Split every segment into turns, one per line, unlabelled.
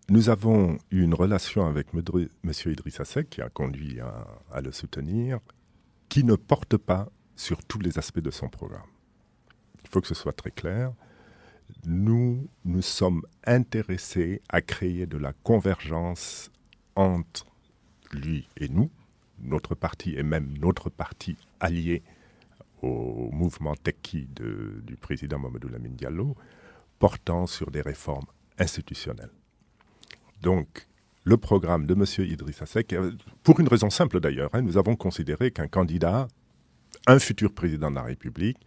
Nous avons eu une relation avec M. Idrissa Seck, qui a conduit à le soutenir, qui ne porte pas sur tous les aspects de son programme. Il faut que ce soit très clair. Nous sommes intéressés à créer de la convergence entre lui et nous, notre parti et même notre parti allié au mouvement Tekki du président Mamadou Lamine Diallo, portant sur des réformes institutionnelles. Donc, le programme de M. Idrissa Seck, pour une raison simple d'ailleurs, nous avons considéré qu'un candidat, un futur président de la République,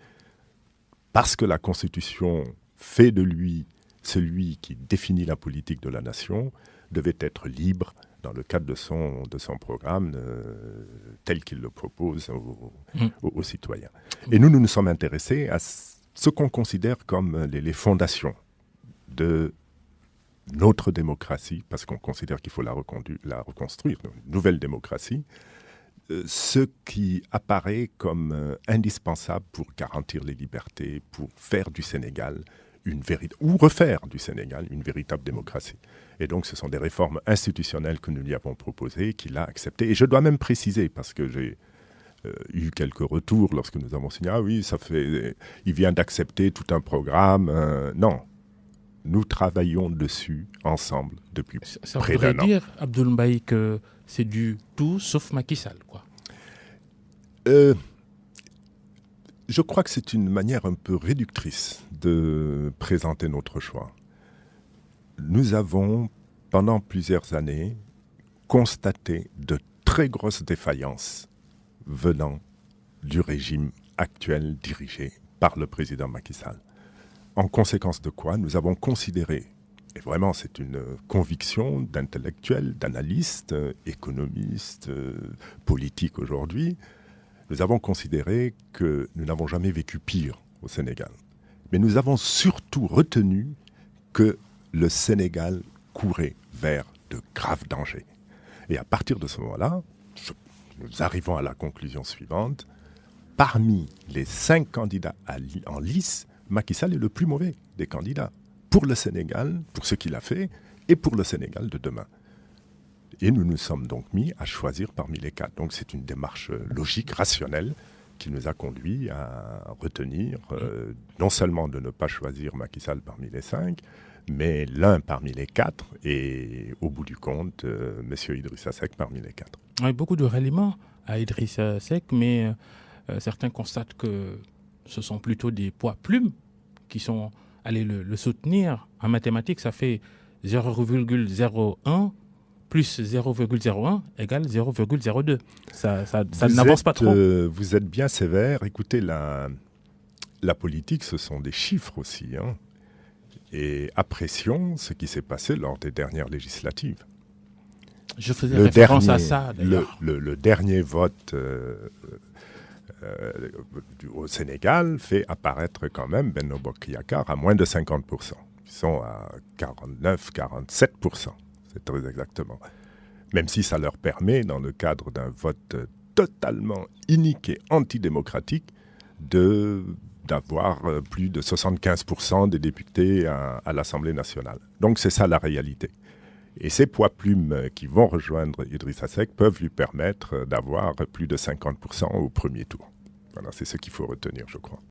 parce que la Constitution fait de lui celui qui définit la politique de la nation, devait être libre dans le cadre de son programme tel qu'il le propose aux citoyens. Et nous nous sommes intéressés à ce qu'on considère comme les fondations de notre démocratie, parce qu'on considère qu'il faut la reconstruire, une nouvelle démocratie, ce qui apparaît comme indispensable pour garantir les libertés, pour faire du Sénégal ou refaire du Sénégal une véritable démocratie. Et donc ce sont des réformes institutionnelles que nous lui avons proposées, qu'il a acceptées. Et je dois même préciser, parce que j'ai eu quelques retours lorsque nous avons signé, ah oui, il vient d'accepter tout un programme. Non. Nous travaillons dessus ensemble depuis près d'un an.
Ça voudrait dire, Abdoul Mbaye, que c'est du tout sauf Macky Sall, quoi.
Je crois que c'est une manière un peu réductrice de présenter notre choix. Nous avons, pendant plusieurs années, constaté de très grosses défaillances venant du régime actuel dirigé par le président Macky Sall. En conséquence de quoi, nous avons considéré, et vraiment c'est une conviction d'intellectuels, d'analystes, économistes, politiques aujourd'hui, nous avons considéré que nous n'avons jamais vécu pire au Sénégal. Mais nous avons surtout retenu que le Sénégal courait vers de graves dangers. Et à partir de ce moment-là, nous arrivons à la conclusion suivante. Parmi les 5 candidats en lice, Macky Sall est le plus mauvais des candidats pour le Sénégal, pour ce qu'il a fait, et pour le Sénégal de demain. Et nous nous sommes donc mis à choisir parmi les 4. Donc c'est une démarche logique, rationnelle, qui nous a conduit à retenir non seulement de ne pas choisir Macky Sall parmi les 5, mais l'un parmi les 4, et au bout du compte, M. Idrissa Seck parmi les 4.
Il y a beaucoup de ralliements à Idrissa Seck, mais certains constatent que ce sont plutôt des poids-plumes qui sont allés le soutenir. En mathématiques, ça fait 0,01 plus 0,01 égale 0,02. Ça n'avance pas trop.
Vous êtes bien sévère. Écoutez, la politique, ce sont des chiffres aussi. Et apprécions ce qui s'est passé lors des dernières législatives.
Je faisais référence à ça, d'ailleurs.
Le dernier vote au Sénégal fait apparaître quand même Benno Bokk Yakaar à moins de 50%. Ils sont à 49-47%. C'est très exactement. Même si ça leur permet, dans le cadre d'un vote totalement inique et antidémocratique, d'avoir plus de 75% des députés à l'Assemblée nationale. Donc c'est ça la réalité. Et ces poids-plumes qui vont rejoindre Idrissa Seck peuvent lui permettre d'avoir plus de 50% au premier tour. Voilà, c'est ce qu'il faut retenir, je crois.